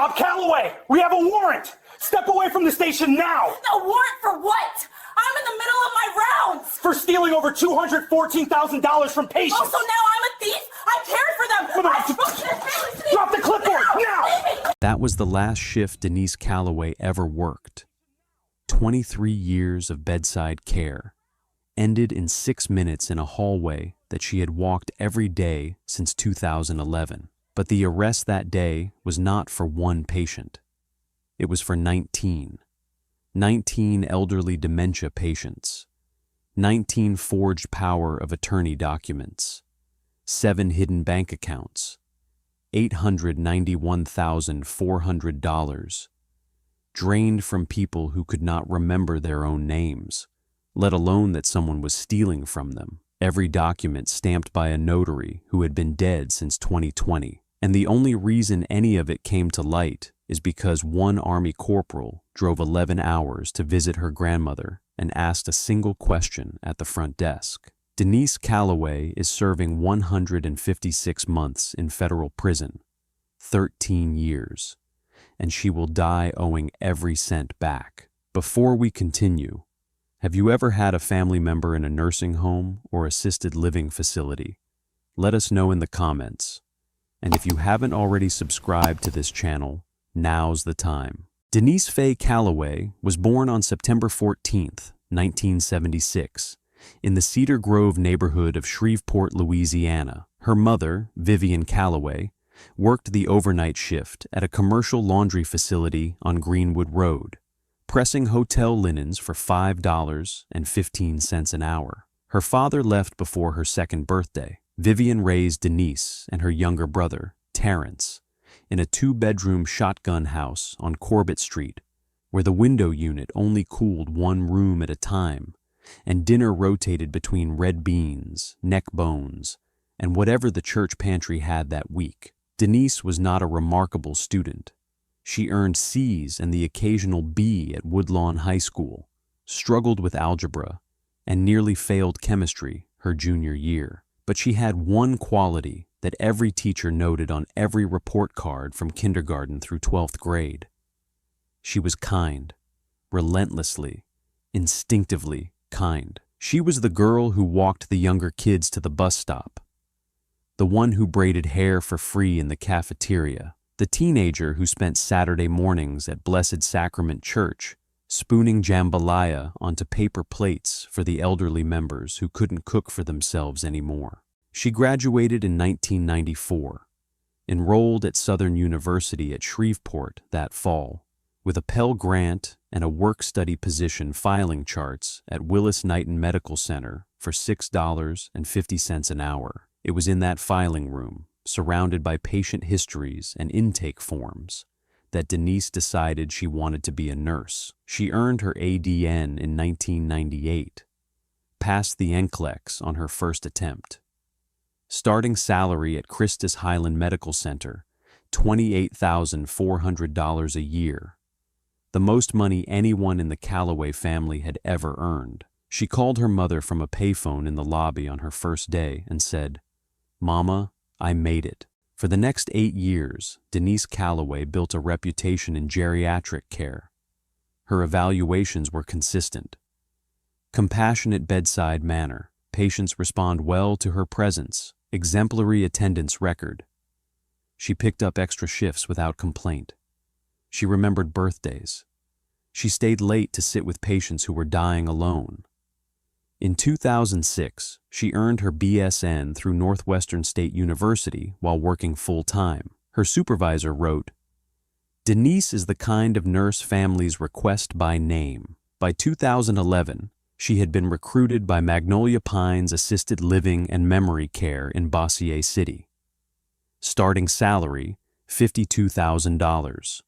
job, Calloway! We have a warrant! Step away from the station now! A warrant for what? I'm in the middle of my rounds! For stealing over $214,000 from patients! Oh, so now I'm a thief? I cared for them! Drop the clipboard, now! That was the last shift Denise Calloway ever worked. 23 years of bedside care ended in 6 minutes in a hallway that she had walked every day since 2011. But the arrest that day was not for one patient. It was for 19 elderly dementia patients, 19 forged power of attorney documents, 7 hidden bank accounts, $891,400, drained from people who could not remember their own names, let alone that someone was stealing from them. Every document stamped by a notary who had been dead since 2020. And the only reason any of it came to light is because one Army corporal drove 11 hours to visit her grandmother and asked a single question at the front desk. Denise Calloway is serving 156 months in federal prison, 13 years, and she will die owing every cent back. Before we continue, have you ever had a family member in a nursing home or assisted living facility? Let us know in the comments. And if you haven't already subscribed to this channel, now's the time. Denise Faye Calloway was born on September 14th, 1976, in the Cedar Grove neighborhood of Shreveport, Louisiana. Her mother, Vivian Calloway, worked the overnight shift at a commercial laundry facility on Greenwood Road, pressing hotel linens for $5.15 an hour. Her father left before her second birthday. Vivian raised Denise and her younger brother, Terrence, in a 2-bedroom shotgun house on Corbett Street, where the window unit only cooled one room at a time, and dinner rotated between red beans, neck bones, and whatever the church pantry had that week. Denise was not a remarkable student. She earned C's and the occasional B at Woodlawn High School, struggled with algebra, and nearly failed chemistry her junior year. But she had one quality that every teacher noted on every report card from kindergarten through 12th grade. She was kind, relentlessly, instinctively kind. She was the girl who walked the younger kids to the bus stop, the one who braided hair for free in the cafeteria, the teenager who spent Saturday mornings at Blessed Sacrament Church spooning jambalaya onto paper plates for the elderly members who couldn't cook for themselves anymore. She graduated in 1994, enrolled at Southern University at Shreveport that fall, with a Pell Grant and a work-study position filing charts at Willis-Knighton Medical Center for $6.50 an hour. It was in that filing room, surrounded by patient histories and intake forms, that Denise decided she wanted to be a nurse. She earned her ADN in 1998, passed the NCLEX on her first attempt. Starting salary at Christus Highland Medical Center, $28,400 a year, the most money anyone in the Calloway family had ever earned. She called her mother from a payphone in the lobby on her first day and said, "Mama, I made it." For the next 8 years, Denise Calloway built a reputation in geriatric care. Her evaluations were consistent. Compassionate bedside manner, patients respond well to her presence, exemplary attendance record. She picked up extra shifts without complaint. She remembered birthdays. She stayed late to sit with patients who were dying alone. In 2006, she earned her BSN through Northwestern State University while working full-time. Her supervisor wrote, "Denise is the kind of nurse families request by name." By 2011, she had been recruited by Magnolia Pines Assisted Living and Memory Care in Bossier City. Starting salary, $52,000.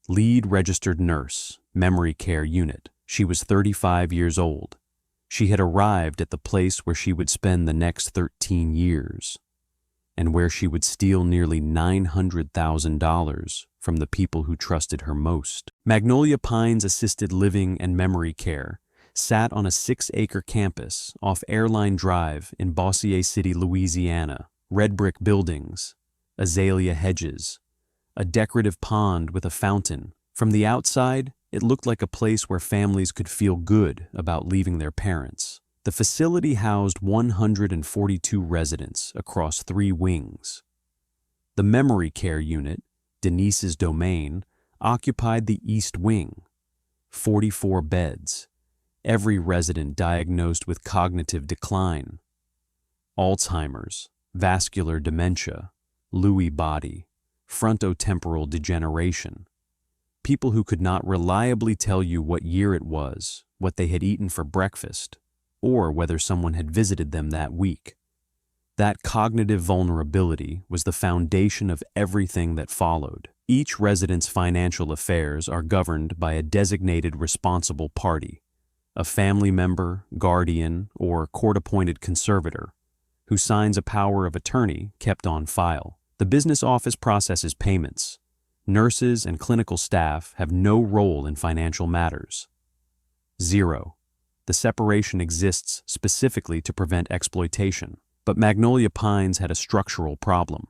Lead registered nurse, memory care unit. She was 35 years old. She had arrived at the place where she would spend the next 13 years, and where she would steal nearly $900,000 from the people who trusted her most. Magnolia Pines Assisted Living and Memory Care sat on a 6-acre campus off Airline Drive in Bossier City, Louisiana. Red brick buildings, azalea hedges, a decorative pond with a fountain. From the outside, it looked like a place where families could feel good about leaving their parents. The facility housed 142 residents across 3 wings. The memory care unit, Denise's domain, occupied the east wing, 44 beds, every resident diagnosed with cognitive decline, Alzheimer's, vascular dementia, Lewy body, frontotemporal degeneration. People who could not reliably tell you what year it was, what they had eaten for breakfast, or whether someone had visited them that week. That cognitive vulnerability was the foundation of everything that followed. Each resident's financial affairs are governed by a designated responsible party, a family member, guardian, or court-appointed conservator, who signs a power of attorney kept on file. The business office processes payments. Nurses and clinical staff have no role in financial matters. 0. The separation exists specifically to prevent exploitation. But Magnolia Pines had a structural problem.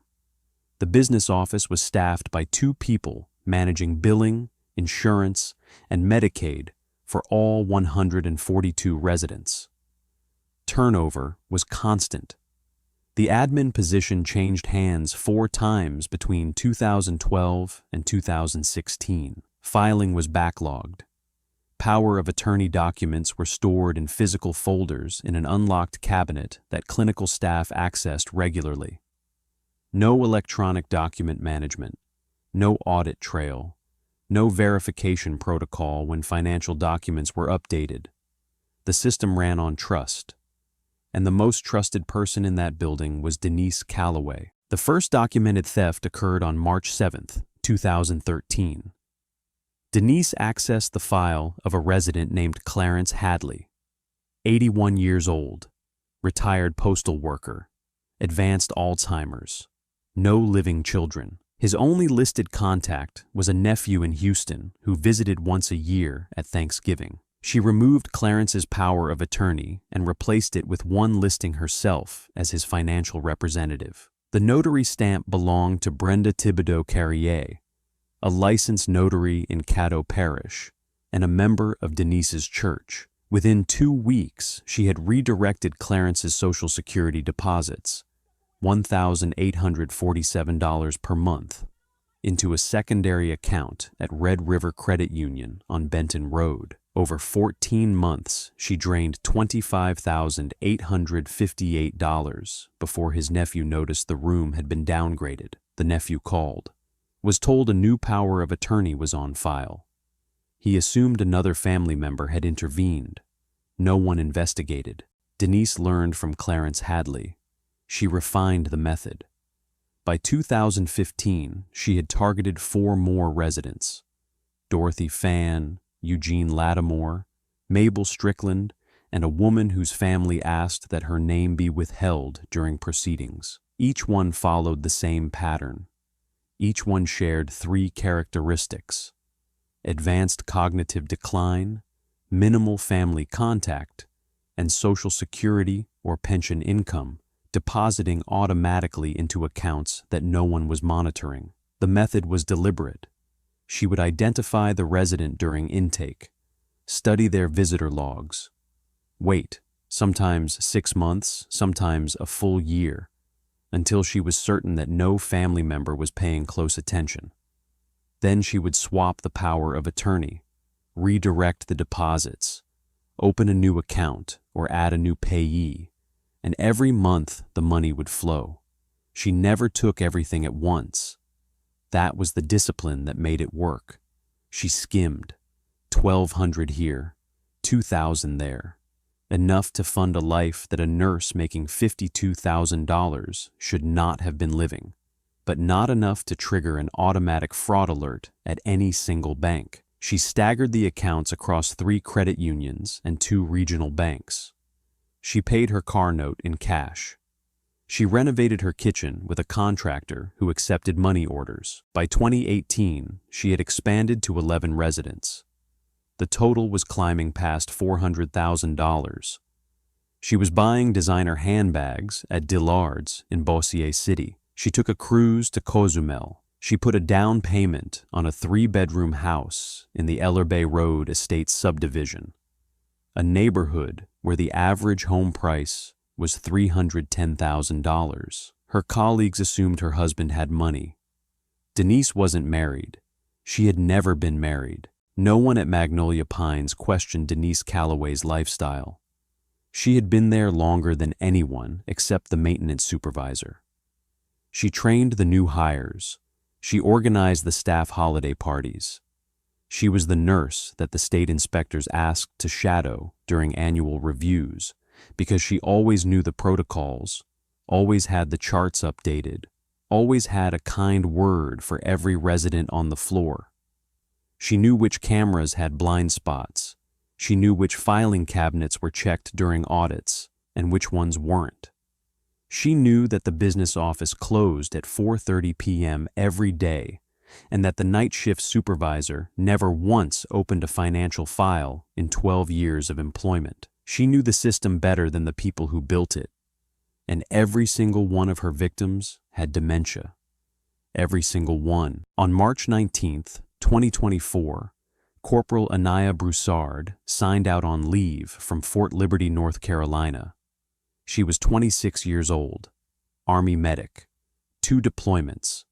The business office was staffed by 2 people managing billing, insurance, and Medicaid for all 142 residents. Turnover was constant. The admin position changed hands 4 times between 2012 and 2016. Filing was backlogged. Power of attorney documents were stored in physical folders in an unlocked cabinet that clinical staff accessed regularly. No electronic document management, no audit trail, no verification protocol when financial documents were updated. The system ran on trust, and the most trusted person in that building was Denise Calloway. The first documented theft occurred on March 7, 2013. Denise accessed the file of a resident named Clarence Hadley, 81 years old, retired postal worker, advanced Alzheimer's, no living children. His only listed contact was a nephew in Houston who visited once a year at Thanksgiving. She removed Clarence's power of attorney and replaced it with one listing herself as his financial representative. The notary stamp belonged to Brenda Thibodeau Carrier, a licensed notary in Caddo Parish, and a member of Denise's church. Within 2 weeks, she had redirected Clarence's Social Security deposits, $1,847 per month, into a secondary account at Red River Credit Union on Benton Road. Over 14 months, she drained $25,858 before his nephew noticed the room had been downgraded. The nephew called, was told a new power of attorney was on file. He assumed another family member had intervened. No one investigated. Denise learned from Clarence Hadley. She refined the method. By 2015, she had targeted 4 more residents: Dorothy Fan, Eugene Lattimore, Mabel Strickland, and a woman whose family asked that her name be withheld during proceedings. Each one followed the same pattern. Each one shared 3 characteristics: advanced cognitive decline, minimal family contact, and Social Security or pension income depositing automatically into accounts that no one was monitoring. The method was deliberate. She would identify the resident during intake, study their visitor logs, wait, sometimes 6 months, sometimes a full year, until she was certain that no family member was paying close attention. Then she would swap the power of attorney, redirect the deposits, open a new account, or add a new payee, and every month the money would flow. She never took everything at once. That was the discipline that made it work. She skimmed, 1,200 here, 2,000 there, enough to fund a life that a nurse making $52,000 should not have been living, but not enough to trigger an automatic fraud alert at any single bank. She staggered the accounts across 3 credit unions and 2 regional banks. She paid her car note in cash. She renovated her kitchen with a contractor who accepted money orders. By 2018, she had expanded to 11 residents. The total was climbing past $400,000. She was buying designer handbags at Dillard's in Bossier City. She took a cruise to Cozumel, She put a down payment on a 3-bedroom house in the Ellerbay Road Estates subdivision, a neighborhood where the average home price was $310,000. Her colleagues assumed her husband had money. Denise wasn't married. She had never been married. No one at Magnolia Pines questioned Denise Calloway's lifestyle. She had been there longer than anyone except the maintenance supervisor. She trained the new hires. She organized the staff holiday parties. She was the nurse that the state inspectors asked to shadow during annual reviews because she always knew the protocols, always had the charts updated, always had a kind word for every resident on the floor. She knew which cameras had blind spots. She knew which filing cabinets were checked during audits and which ones weren't. She knew that the business office closed at 4:30 p.m. every day and that the night shift supervisor never once opened a financial file in 12 years of employment. She knew the system better than the people who built it, and every single one of her victims had dementia. Every single one. On March 19th, 2024, Corporal Anaya Broussard signed out on leave from Fort Liberty, North Carolina. She was 26 years old, Army medic, 2 deployments.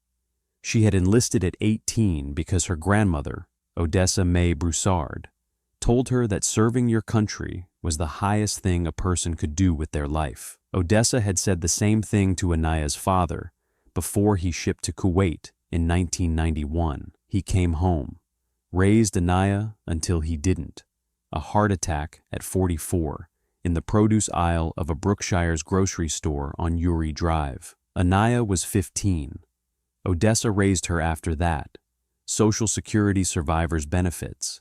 She had enlisted at 18 because her grandmother, Odessa Mae Broussard, told her that serving your country was the highest thing a person could do with their life. Odessa had said the same thing to Anaya's father before he shipped to Kuwait in 1991. He came home, raised Anaya until he didn't. A heart attack at 44 in the produce aisle of a Brookshire's grocery store on Uri Drive. Anaya was 15. Odessa raised her after that. Social Security survivors' benefits,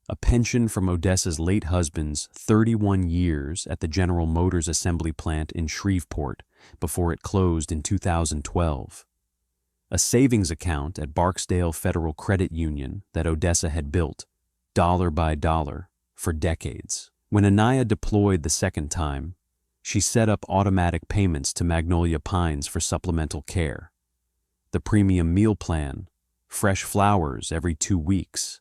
a pension from Odessa's late husband's 31 years at the General Motors assembly plant in Shreveport before it closed in 2012. A savings account at Barksdale Federal Credit Union that Odessa had built, dollar by dollar, for decades. When Anaya deployed the second time, she set up automatic payments to Magnolia Pines for supplemental care. The premium meal plan, fresh flowers every 2 weeks,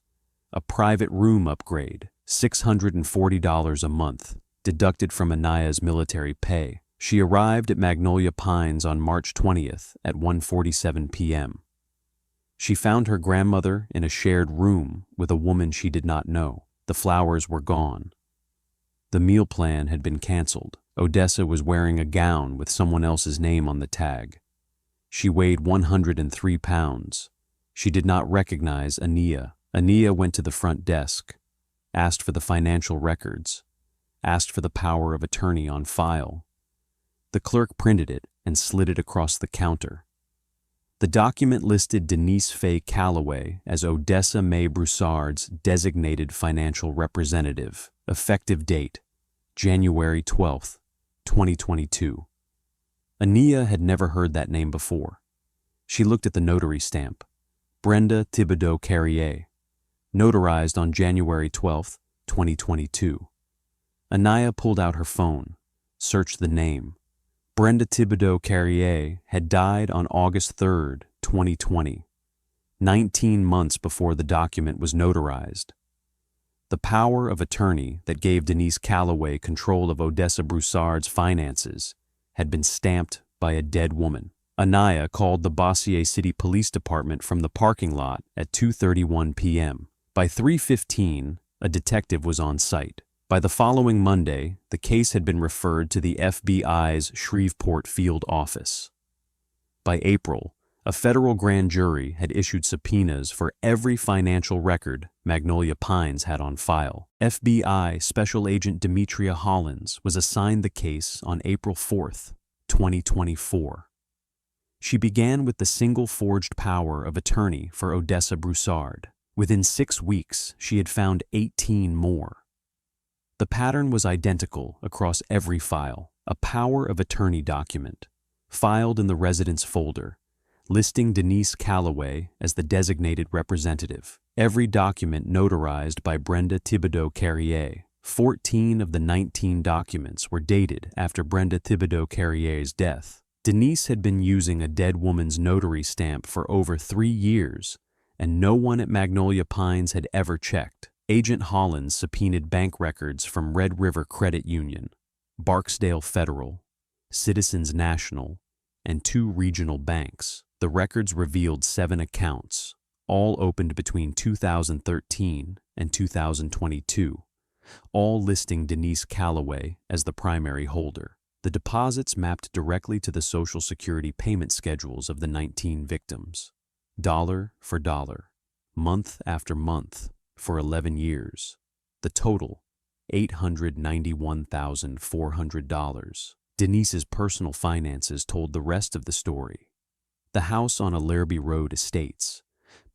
a private room upgrade, $640 a month, deducted from Anaya's military pay. She arrived at Magnolia Pines on March 20th at 1:47 p.m. She found her grandmother in a shared room with a woman she did not know. The flowers were gone. The meal plan had been canceled. Odessa was wearing a gown with someone else's name on the tag. She weighed 103 pounds. She did not recognize Anaya. Anaya went to the front desk, asked for the financial records, asked for the power of attorney on file. The clerk printed it and slid it across the counter. The document listed Denise Faye Calloway as Odessa Mae Broussard's designated financial representative. Effective date, January 12th, 2022. Anaya had never heard that name before. She looked at the notary stamp, Brenda Thibodeau Carrier, notarized on January 12th, 2022. Anaya pulled out her phone, searched the name. Brenda Thibodeau Carrier had died on August 3rd, 2020, 19 months before the document was notarized. The power of attorney that gave Denise Calloway control of Odessa Broussard's finances had been stamped by a dead woman. Anaya called the Bossier City Police Department from the parking lot at 2:31 p.m. By 3:15, a detective was on site. By the following Monday, the case had been referred to the FBI's Shreveport field office. By April, a federal grand jury had issued subpoenas for every financial record Magnolia Pines had on file. FBI Special Agent Demetria Hollins was assigned the case on April 4th, 2024. She began with the single forged power of attorney for Odessa Broussard. Within 6 weeks, she had found 18 more. The pattern was identical across every file. A power of attorney document, filed in the residence folder, listing Denise Calloway as the designated representative. Every document notarized by Brenda Thibodeau Carrier. 14 of the 19 documents were dated after Brenda Thibodeau Carrier's death. Denise had been using a dead woman's notary stamp for over 3 years, and no one at Magnolia Pines had ever checked. Agent Hollins subpoenaed bank records from Red River Credit Union, Barksdale Federal, Citizens National, and 2 regional banks. The records revealed 7 accounts, all opened between 2013 and 2022, all listing Denise Calloway as the primary holder. The deposits mapped directly to the Social Security payment schedules of the 19 victims, dollar for dollar, month after month, for 11 years. The total, $891,400. Denise's personal finances told the rest of the story. The house on Alerby Road Estates,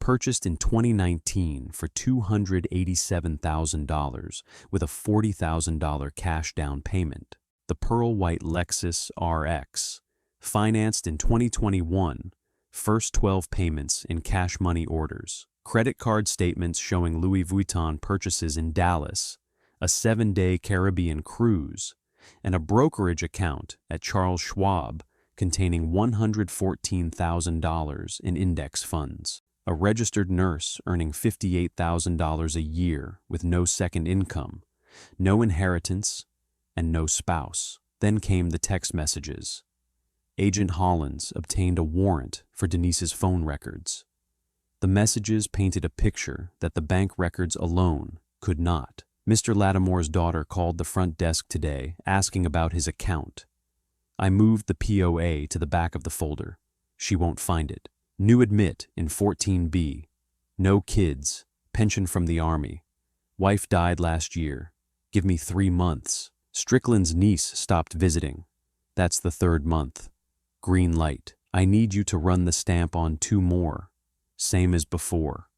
purchased in 2019 for $287,000 with a $40,000 cash down payment. The pearl white Lexus RX, financed in 2021, first 12 payments in cash money orders. Credit card statements showing Louis Vuitton purchases in Dallas, a 7-day Caribbean cruise, and a brokerage account at Charles Schwab containing $114,000 in index funds. A registered nurse earning $58,000 a year with no second income, no inheritance, and no spouse. Then came the text messages. Agent Hollins obtained a warrant for Denise's phone records. The messages painted a picture that the bank records alone could not. Mr. Lattimore's daughter called the front desk today asking about his account. I moved the POA to the back of the folder. She won't find it. New admit in 14B. No kids. Pension from the Army. Wife died last year. Give me 3 months. Strickland's niece stopped visiting. That's the 3rd month. Green light. I need you to run the stamp on 2 more. Same as before.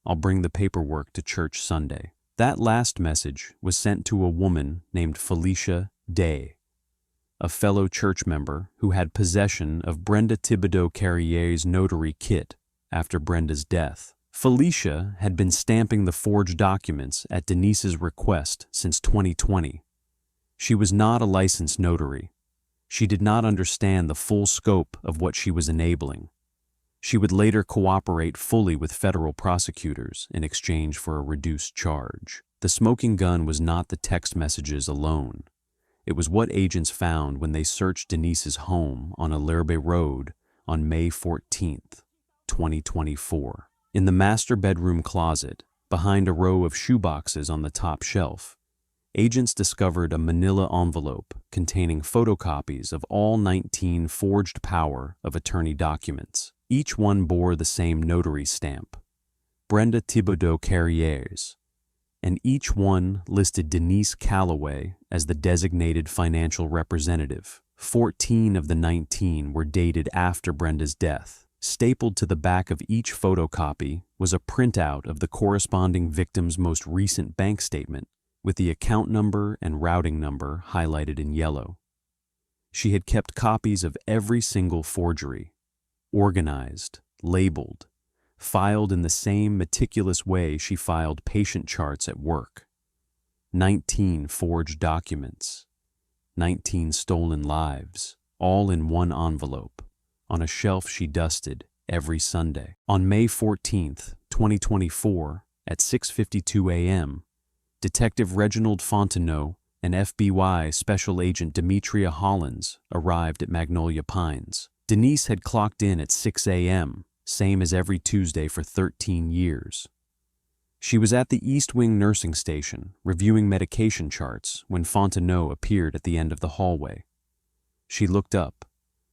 I'll bring the paperwork to church Sunday. That last message was sent to a woman named Felicia Day, a fellow church member who had possession of Brenda Thibodeau Carrier's notary kit after Brenda's death. Felicia had been stamping the forged documents at Denise's request since 2020. She was not a licensed notary. She did not understand the full scope of what she was enabling. She would later cooperate fully with federal prosecutors in exchange for a reduced charge. The smoking gun was not the text messages alone. It was what agents found when they searched Denise's home on Alerby Road on May 14, 2024. In the master bedroom closet, behind a row of shoeboxes on the top shelf, agents discovered a manila envelope containing photocopies of all 19 forged power of attorney documents. Each one bore the same notary stamp, Brenda Thibodeau Carrier's, and each one listed Denise Calloway as the designated financial representative. 14 of the 19 were dated after Brenda's death. Stapled to the back of each photocopy was a printout of the corresponding victim's most recent bank statement, with the account number and routing number highlighted in yellow. She had kept copies of every single forgery, organized, labeled, filed in the same meticulous way she filed patient charts at work. 19 forged documents, 19 stolen lives, all in one envelope, on a shelf she dusted every Sunday. On May 14, 2024, at 6:52 a.m., Detective Reginald Fontenot and FBI Special Agent Demetria Hollins arrived at Magnolia Pines. Denise had clocked in at 6 a.m., same as every Tuesday for 13 years. She was at the East Wing nursing station, reviewing medication charts, when Fontenot appeared at the end of the hallway. She looked up,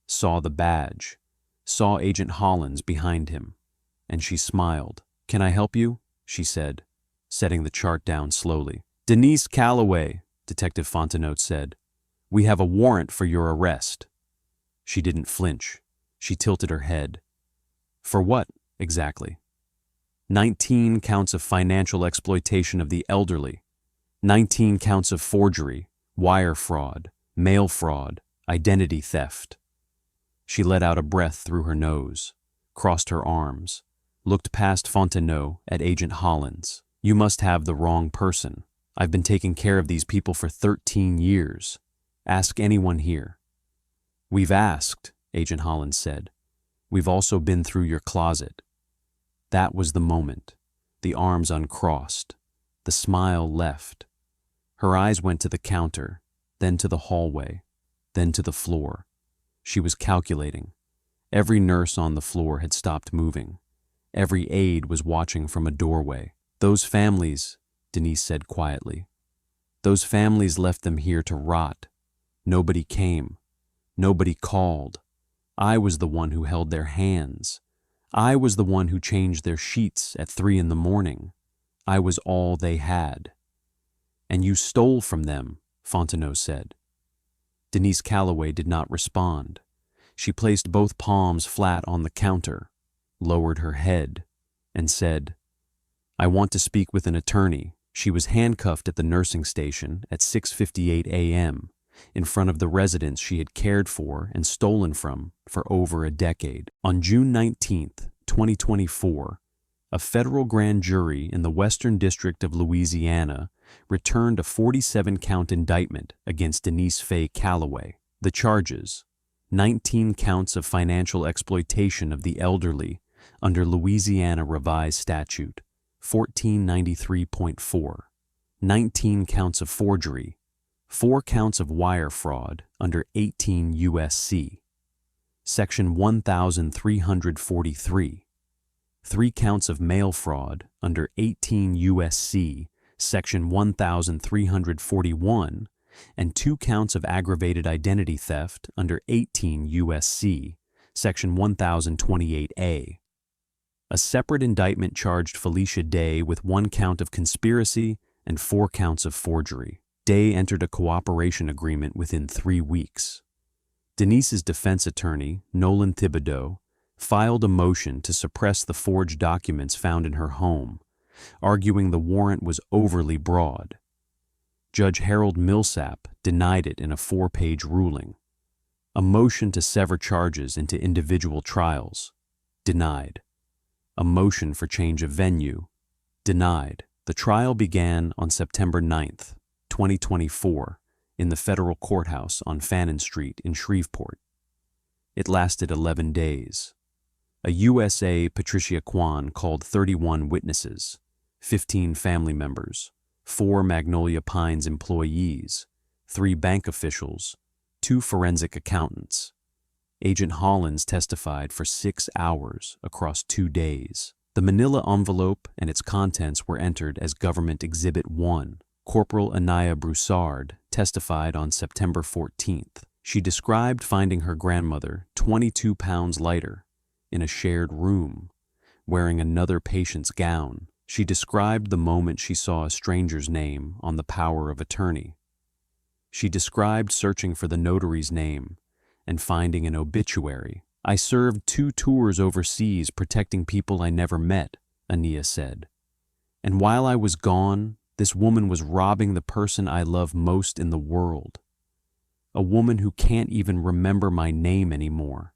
saw the badge, saw Agent Hollins behind him, and she smiled. "Can I help you?" she said, setting the chart down slowly. "Denise Calloway," Detective Fontenot said. "We have a warrant for your arrest." She didn't flinch. She tilted her head. "For what, exactly?" 19 counts of financial exploitation of the elderly, 19 counts of forgery, wire fraud, mail fraud, identity theft. She let out a breath through her nose, crossed her arms, looked past Fontenot at Agent Hollins. "You must have the wrong person. I've been taking care of these people for 13 years. Ask anyone here." "We've asked," Agent Holland said. "We've also been through your closet." That was the moment. The arms uncrossed. The smile left. Her eyes went to the counter, then to the hallway, then to the floor. She was calculating. Every nurse on the floor had stopped moving. Every aide was watching from a doorway. "Those families," Denise said quietly, "those families left them here to rot. Nobody came. Nobody called. I was the one who held their hands. I was the one who changed their sheets at 3 a.m. I was all they had." "And you stole from them," Fontenot said. Denise Calloway did not respond. She placed both palms flat on the counter, lowered her head, and said, "I want to speak with an attorney." She was handcuffed at the nursing station at 6:58 a.m. in front of the residents she had cared for and stolen from for over a decade. On June 19, 2024, a federal grand jury in the Western District of Louisiana returned a 47-count indictment against Denise Faye Calloway. The charges: 19 counts of financial exploitation of the elderly under Louisiana Revised Statute 1493.4, 19 counts of forgery, 4 counts of wire fraud under 18 U.S.C. Section 1343, 3 counts of mail fraud under 18 U.S.C. Section 1341, and 2 counts of aggravated identity theft under 18 U.S.C. Section 1028A. A separate indictment charged Felicia Day with 1 count of conspiracy and 4 counts of forgery. Day entered a cooperation agreement within 3 weeks. Denise's defense attorney, Nolan Thibodeau, filed a motion to suppress the forged documents found in her home, arguing the warrant was overly broad. Judge Harold Millsap denied it in a 4-page ruling. A motion to sever charges into individual trials, denied. A motion for change of venue, denied. The trial began on September 9th, 2024, in the federal courthouse on Fannin Street in Shreveport. It lasted 11 days. A USA Patricia Kwan called 31 witnesses, 15 family members, 4 Magnolia Pines employees, 3 bank officials, 2 forensic accountants. Agent Hollins testified for 6 hours across 2 days. The manila envelope and its contents were entered as Government Exhibit 1. Corporal Anaya Broussard testified on September 14th. She described finding her grandmother 22 pounds lighter in a shared room, wearing another patient's gown. She described the moment she saw a stranger's name on the power of attorney. She described searching for the notary's name and finding an obituary. "I served 2 tours overseas protecting people I never met," Anaya said. "And while I was gone, this woman was robbing the person I love most in the world. A woman who can't even remember my name anymore.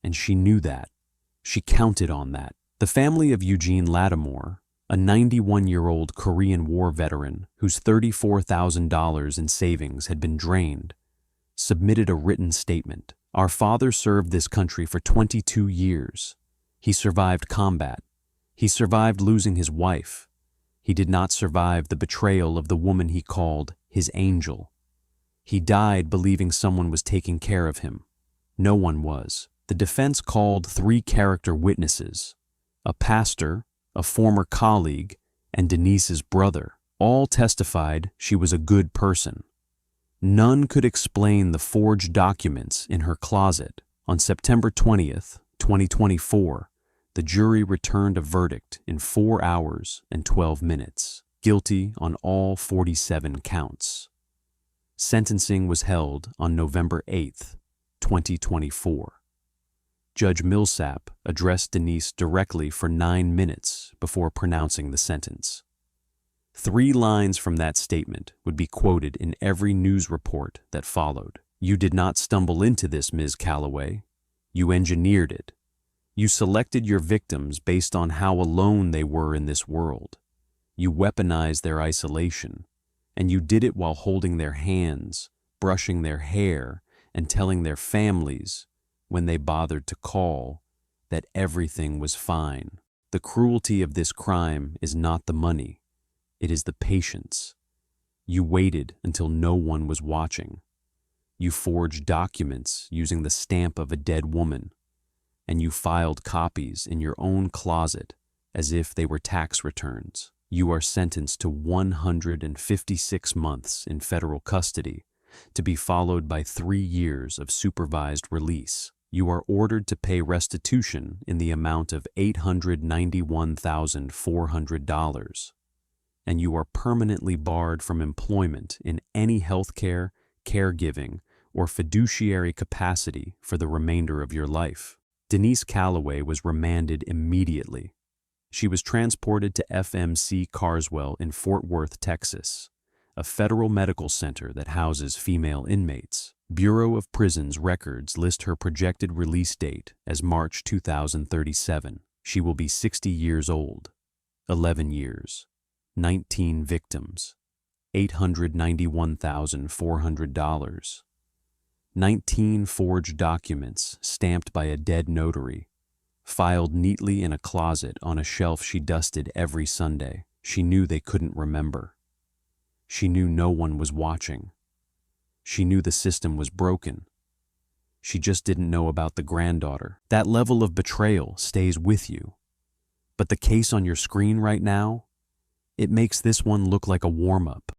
And she knew that. She counted on that." The family of Eugene Lattimore, a 91-year-old Korean War veteran whose $34,000 in savings had been drained, submitted a written statement. "Our father served this country for 22 years. He survived combat. He survived losing his wife. He did not survive the betrayal of the woman he called his angel. He died believing someone was taking care of him. No one was." The defense called 3 character witnesses: a pastor, a former colleague, and Denise's brother. All testified she was a good person. None could explain the forged documents in her closet. On September 20th, 2024, the jury returned a verdict in 4 hours and 12 minutes, guilty on all 47 counts. Sentencing was held on November 8th, 2024. Judge Millsap addressed Denise directly for 9 minutes before pronouncing the sentence. 3 lines from that statement would be quoted in every news report that followed. "You did not stumble into this, Ms. Calloway. You engineered it. You selected your victims based on how alone they were in this world. You weaponized their isolation, and you did it while holding their hands, brushing their hair, and telling their families, when they bothered to call, that everything was fine. The cruelty of this crime is not the money, it is the patience. You waited until no one was watching. You forged documents using the stamp of a dead woman, and you filed copies in your own closet as if they were tax returns. You are sentenced to 156 months in federal custody, to be followed by 3 years of supervised release. You are ordered to pay restitution in the amount of $891,400, and you are permanently barred from employment in any healthcare, caregiving, or fiduciary capacity for the remainder of your life. Denise Calloway was remanded immediately. She was transported to FMC Carswell in Fort Worth, Texas, a federal medical center that houses female inmates. Bureau of Prisons records list her projected release date as March 2037. She will be 60 years old. 11 years. 19 victims. $891,400. 19 forged documents stamped by a dead notary, filed neatly in a closet on a shelf she dusted every Sunday. She knew they couldn't remember. She knew no one was watching. She knew the system was broken. She just didn't know about the granddaughter. That level of betrayal stays with you. But the case on your screen right now, it makes this one look like a warm-up.